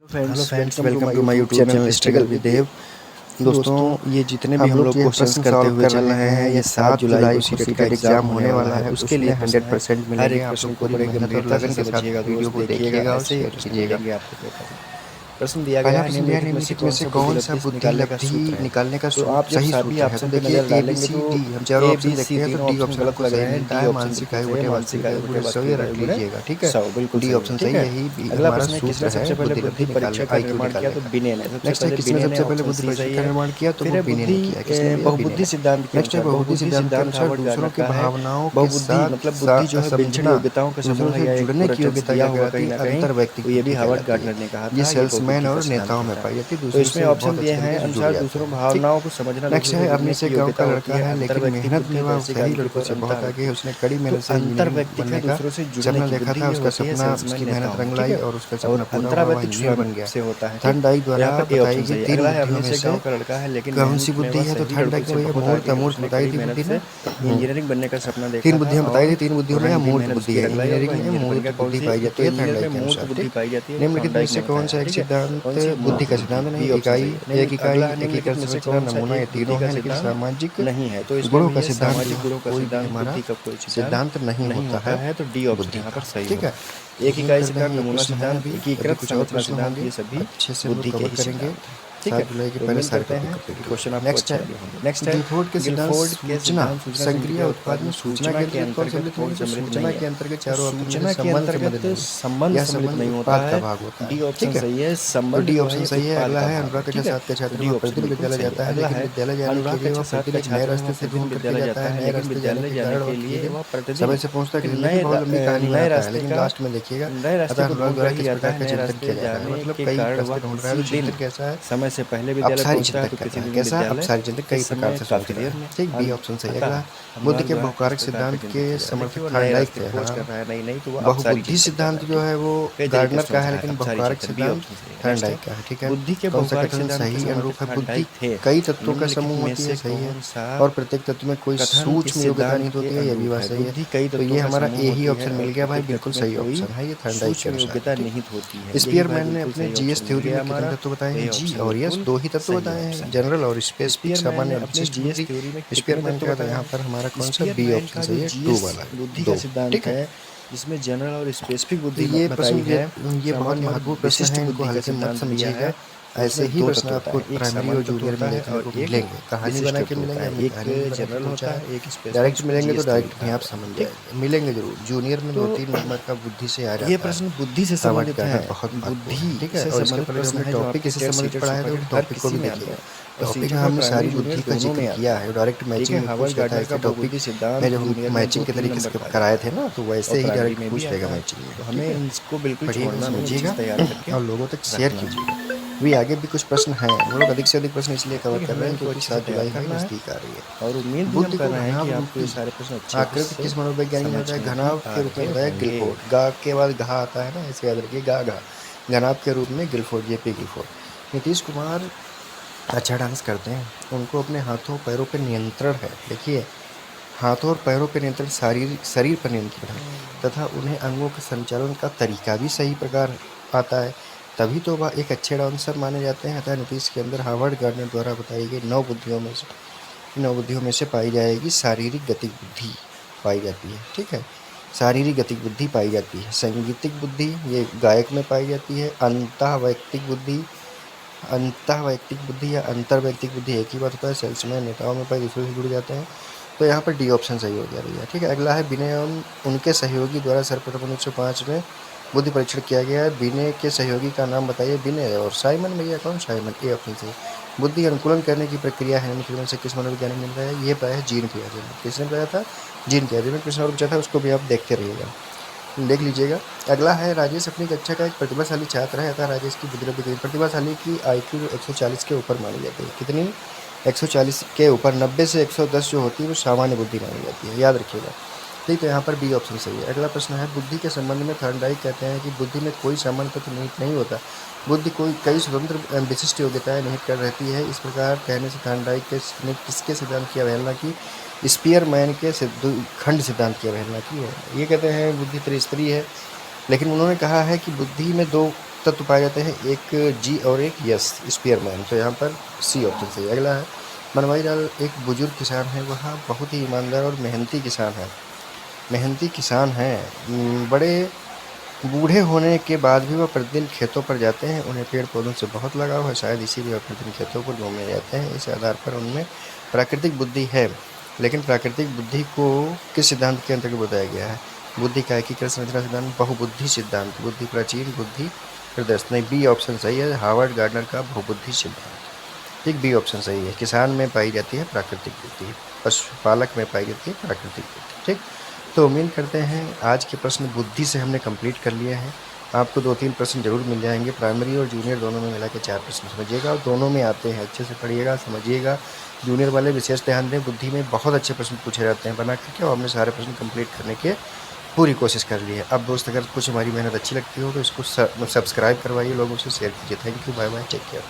Hello friends, welcome to my YouTube channel struggle with Dev. दोस्तों, ये जितने भी हम लोग क्वेश्चंस करते हुए चल रहे हैं, ये 7 जुलाई को सीटेट एग्जाम होने वाला है। उसके लिए 100% मिलेंगे। आप लोग पूरी मेहनत और लगन के साथ वीडियो को देखिएगा और शेयर कीजिएगा। प्रश्न दिया गया पहला है प्रश्न दिया निम्नलिखित में से कौन सा बुद्धि लब्धि निकालने का सही सूत्र है? तो देखिए ए बी सी डी, हम चारों ऑप्शन देखते हैं तो डी ऑप्शन बिल्कुल सही मिलता है। मानसिक आयु बटे वास्तविक आयु गुणे 100 ये रख लीजिएगा, ठीक है। डी ऑप्शन सही है, यही हमारा सूत्र है बुद्धि लब्धि निकालने IQ निकालने का। नेक्स्ट है, किसने सबसे पहले बुद्धि परीक्षक का निर्माण किया? तो वो बिने ने किया। किसने? बहुबुद्धि सिद्धांत। नेक्स्ट है, बहुबुद्धि सिद्धांत के अनुसार दूसरों की भावनाओं के साथ मतलब बुद्धि जो है समझना, योग्यताओं का दूसरों से जुड़ने की योग्यता क्या कहलाती है? अंतर व्यक्तिक ये भी बुद्धि हार्वर्ड कहलाती गार्डनर ने कहा है। ये था। सेल्समैन और नेताओं में पाई जाती है। तो दूसरों इसमें से ऑप्शन बहुत दिए अच्छे हैं तरीके से जुड़ अनुसार जाता दूसरों है। भावनाओं को समझना। नेक्स्ट है, अपने से गांव का लड़का है लेकिन मेहनत में वह सही लड़कों से बहुत आगे है। उसने कड़ी मेहनत से इंजीनियर बनने का सपना देखा था। उसका सपना, उसकी मेहनत रंग लाई और उसका सपना पूरा हुआ, वह इंजीनियर बन गया। थर्ड आई द्वारा बताई गई 3 बुद्धियों में से कौन सी बुद्धि है? तो थर्ड आई को ये मूर्त अमूर्त बताई थी बुद्धि ने। इंजीनियरिंग बनने का सपना देखा 3 बुद्धियां बताई थी। 3 बुद्धियों में मूर्त मेहनत बुद्धि है, उसकी रंग लाई और इंजीनियरिंग में वह मूर्त बुद्धि पाई जाती है थर्ड आई के अनुसार। बुद्धि पाई जाती है। निम्नलिखित में से कौन सा एक सिद्धांत बुद्धि का सिद्धांत नहीं? इकाई, एक इकाई, एकीकृत संरचना, नमूना, ये तीनों है लेकिन सामाजिक नहीं है। तो गुणों का सिद्धांत सामाजिक गुणों का कोई भी सिद्धांत हमारा बुद्धि का कोई सिद्धांत नहीं होता है। तो डी ऑप्शन यहाँ पर सही ठीक है, एक इकाई सिद्धांत, ये नमूना प्रश्न है सिद्धांत, अभी एकीकृत कुछ और संरचना प्रश्न सिद्धांत, होंगे, ये सभी अच्छे से हम बुद्धि लोग के कवर ही करेंगे। सिद्धांत हैं। ठीक 7 है, जुलाई के तो पहले उम्मीद सारे करते हैं टॉपिक कंप्लीट क्वेश्चन होंगे। आपको नेक्स्ट अच्छा है, लगे होंगे। नेक्स्ट है गिलफोर्ड के सिद्धांत सूचना संक्रिया उत्पाद में सूचना के अंतर्गत कौन सम्मिलित नहीं है? सूचना के अंतर्गत चारों ऑप्शन में संबंध सम्मिलित नहीं है। संबंध यह सम्मिलित संबंध नहीं होता उत्पाद का है। भाग होता डी है। ऑप्शन ठीक है, सही है, तो संबंध डी जो ऑप्शन है सही है। उत्पाद अगला का है, भाग अनुराग है। कक्षा ठीक है, 7 का छात्र डी वह ऑप्शन प्रतिदिन बिल्कुल विद्यालय सही जाता है, अगला लेकिन है, विद्यालय जाने अनुराग के लिए कक्षा वह 7 का प्रतिदिन नए छात्र है, रास्ते वह से ढूंढ प्रतिदिन करके विद्यालय जाता जाता है। है, नए लेकिन रास्ते जाने विद्यालय के जाने कारण के वह लिए प्रतिदिन वह प्रतिदिन समय से पहुंचता है। ये बहुत लंबी कहानी नए बनाता है, रास्ते लेकिन का लास्ट में देखिएगा नए रास्ते अतः को अनुराग ढूंढ द्वारा कर ही किस जाता प्रकार है। का नए चिंतन रास्ते किया जाता है। जाने मतलब के कई कारण रास्ते वह ढूंढ रहा है। तो किसी दिन चिंतन कैसा है? समय से पहले विद्यालय अपसारी पहुंचता है, चिंतन तो कर किसी रहा है। दिन कैसा? विद्यालय अपसारी चिंतन कई इस प्रकार समय से सोच काफी रहा देर है। में ठीक, बी ऑप्शन सही है। आता अगला, है। बुद्ध अनुराग के द्वारा बहुकारक किस प्रकार का सिद्धांत चिंतन के किया जाता है? समर्थक देखिए, वो नए थॉर्नडाइक रास्ते थे। खोज हाँ, कर रहा है, नहीं नहीं तो वो अपसारी बहुबुद्धि चिंतन कर सिद्धांत रहा जो है। है वो कई तरीके गार्डनर से का है, समझा है, लेकिन अपसारी बहुकारक चिंतन बी सिद्धांत ऑप्शन सही है। नेक्स्ट है, थॉर्नडाइक का है। ठीक है, बुद्धि के कौन सा बहुकारक कथन सिद्धांत के सही अनुरूप समर्थक है? बुद्धि थॉर्नडाइक थे। कई तत्वों का निम्नलिखित समूह में होती है, से सही है। कौन सा और प्रत्येक तत्व में कोई कथन इस सूक्ष्म योग्यता सिद्धांत निहित के होती है, यह भी अनुरूप बात है? सही है। बुद्धि कई तो तत्वों ये का हमारा समूह ए ही होती है ऑप्शन और मिल गया भाई, प्रत्येक बिल्कुल तत्व में सही कोई ऑप्शन है ये थॉर्नडाइक के सूक्ष्म अनुसार। योग्यता ठीक, निहित होती है। यही भाई स्पीयरमैन ने बिल्कुल अपने सही जीएस ऑप्शन मिल थ्योरी गया में कितने हमारा। तत्व बताए तो हैं? ये जी ऑप्शन और यस, बिल्कुल 2 ही तत्व सही बताए हैं, ऑप्शन है। जनरल और स्पेसिफिक, स्पीयरमैन सामान्य ने और अपने विशिष्ट जीएस बुद्धि। थ्योरी में कितने स्पीयरमैन तत्व का तो बताए यहाँ हैं? पर हमारा कौन सा बी स्पीयरमैन ऑप्शन का जो सही है, 2 जीएस वाला है, बुद्धि का 2। सिद्धांत ठीक है, है, जिसमें जनरल और स्पेसिफिक तो बुद्धि ये प्रश्न बताई है, ये बहुत सामान्य और महत्वपूर्ण प्रश्न विशिष्ट है, इनको बुद्धि का हल्के मत सिद्धांत दिया समझिएगा। है। तो ऐसे इसमें ही 2 प्रश्न तत्व होता आपको है, एक प्राइमरी और सामान्य तत्व जूनियर होता में है देखने और को एक मिलेंगे। कहानी विशिष्ट बना के तत्व होता मिलेंगे, है। हमने एक कहानी नहीं बना के जनरल पूछा होता है। है, एक स्पेसिफिक, डायरेक्ट जिसको मिलेंगे तो जीएस थ्योरी डायरेक्ट भी कहा आप गया है। समझ ठीक, जाएंगे, मिलेंगे जरूर। जूनियर में तो 2-3 नंबर का बुद्धि से आ ये जाता है। प्रश्न बुद्धि से हार्वर्ड संबंधित है। गार्डनर बहुत महत्वपूर्ण है। बुद्धि ठीक है, से और इसके संबंधित पहले जो प्रश्न हमने है, जो टॉपिक आपके इससे टेट संबंधित सीटेट पढ़ा है तो सुपरटेट हर टॉपिक को किसी भी में आते देखिएगा। हैं, और टॉपिक सीटेट में में हमने प्राइमरी सारी जूनियर बुद्धि का दोनों जिक्र में आते किया हैं। है। डायरेक्ट ठीक मैचिंग है, में हार्वर्ड पूछ लेता है गार्डनर कि का टॉपिक बहुबुद्धि सिद्धांत में जो हम जूनियर में मैचिंग के 2-3 तरीके नंबर से का आ कराए जाता थे है ना, तो और वैसे ही प्राइमरी डायरेक्ट में भी पूछ लेगा आता है। मैचिंग तो में। ठीक हमें है, इसको बिल्कुल पढ़िएगा, छोड़ना नहीं, अच्छे समझिएगा से तैयार करके और लोगों तक शेयर रखना है। कीजिएगा। अभी आगे भी कुछ प्रश्न हैं, हम लोग अधिक से अधिक प्रश्न इसलिए कवर ठीक है, कर हमें रहे हैं इनको क्योंकि अच्छे से 7 तैयार जुलाई भाई करना है नज़दीक आ रही है। और उम्मीद भी हम बुद्धि कर को रहे हैं कि घनाभ आपको ये रूपी सारे प्रश्न अच्छे आकृति से किस मनोवैज्ञानिक ने बताया? समझ में घनाभ भी आ के रूप में रहे बताया होंगे। गिलफोर्ड। गा के बाद घा आता है ना, ऐसे याद रखिए, गा घा। घनाभ के रूप में Guilford, JP Guilford. Nitish Kumar अच्छा डांस करते हैं, उनको अपने हाथों पैरों पर नियंत्रण है। देखिए, हाथों और पैरों पर नियंत्रण, शरीर पर नियंत्रण है तथा उन्हें अंगों के संचालन का तरीका भी सही प्रकार आता है, तभी तो वह एक अच्छे डांसर माने जाते हैं। अतः नीतीश के अंदर हार्वर्ड गार्डनर द्वारा बताई गई 9 बुद्धियों में से पाई जाएगी शारीरिक गतिक बुद्धि पाई जाती है। ठीक है, शारीरिक गतिक बुद्धि पाई जाती है। संगीतिक बुद्धि ये गायक में पाई जाती है। अंतःवैयक्तिक बुद्धि या अंतर्वैयक्तिक बुद्धि एक ही बात होता है। सेल्समैन, नेताओं में पाई, दूसरों से जुड़ जाते हैं। तो यहाँ पर डी ऑप्शन सही हो गया भैया। ठीक है, अगला है, विनय एवं उनके सहयोगी द्वारा सर्वप्रथम 1905 में बुद्धि परीक्षण किया गया है। विनय के सहयोगी का नाम बताइए। विनय और साइमन, भैया कौन साइमन? ए ऑप्शन सही। बुद्धि अनुकूलन करने की प्रक्रिया है निम्नलिखित में से किस मनोवैज्ञानिक ने बताया? ये बताया है जीन पियाजे ने। किसने बताया था? जीन पियाजे में। प्रश्न और पूछा था, उसको भी आप देखते रहिएगा, देख लीजिएगा। अगला है, राजेश अपनी कक्षा का एक प्रतिभाशाली छात्र है, अतः राजेश की बुद्धि कितनी? प्रतिभाशाली की IQ 140 के ऊपर मानी जाती है। कितनी? 140 के ऊपर। 90 से 110 जो होती है वो सामान्य बुद्धि मानी जाती है, याद रखिएगा। ठीक है, यहाँ पर बी ऑप्शन सही है। अगला प्रश्न है, बुद्धि के संबंध में थॉर्नडाइक कहते हैं कि बुद्धि में कोई सामान्य तत्व निहित नहीं होता, बुद्धि कई स्वतंत्र विशिष्ट योग्यताएं निहित कर रहती है। इस प्रकार कहने से थॉर्नडाइक ने किसके सिद्धांत की अवहेलना की? स्पीयरमैन के खंड सिद्धांत की अवहेलना की है। ये कहते हैं बुद्धि त्रिस्तरीय है, लेकिन उन्होंने कहा है कि बुद्धि में 2 तत्व पाए जाते हैं, एक जी और एक यस, स्पीयरमैन। तो यहाँ पर सी ऑप्शन सही है। अगला है, बनवारी लाल एक बुजुर्ग किसान है, वह बहुत ही ईमानदार और मेहनती किसान है। मेहनती किसान हैं, बड़े बूढ़े होने के बाद भी वह प्रतिदिन खेतों पर जाते हैं। उन्हें पेड़ पौधों से बहुत लगाव है, शायद इसीलिए वह प्रतिदिन खेतों पर घूमने जाते हैं। इस आधार पर उनमें प्राकृतिक बुद्धि है। लेकिन प्राकृतिक बुद्धि को किस सिद्धांत के अंतर्गत बताया गया है? बुद्धि का एकीकृत संरचना सिद्धांत, बहुबुद्धि सिद्धांत, बुद्धि प्राचीन, बुद्धि प्रदर्शन। नहीं, बी ऑप्शन सही है, हार्वर्ड गार्डनर का बहुबुद्धि सिद्धांत। ठीक, बी ऑप्शन सही है। किसान में पाई जाती है प्राकृतिक बुद्धि, पशुपालक में पाई जाती है प्राकृतिक बुद्धि। ठीक, तो उम्मीद करते हैं आज के प्रश्न बुद्धि से हमने कंप्लीट कर लिए हैं। आपको 2-3 प्रश्न जरूर मिल जाएंगे, प्राइमरी और जूनियर दोनों में मिला के 4 प्रश्न समझिएगा, और दोनों में आते हैं, अच्छे से पढ़िएगा, समझिएगा। जूनियर वाले विशेष ध्यान दें, बुद्धि में बहुत अच्छे प्रश्न पूछे जाते हैं बना करके, और हमने सारे प्रश्न कंप्लीट करने के पूरी कोशिश कर ली है। अब दोस्त, अगर कुछ हमारी मेहनत अच्छी लगती हो तो इसको सब्सक्राइब करवाइए, लोगों से शेयर कीजिए। Thank you, bye bye, take care.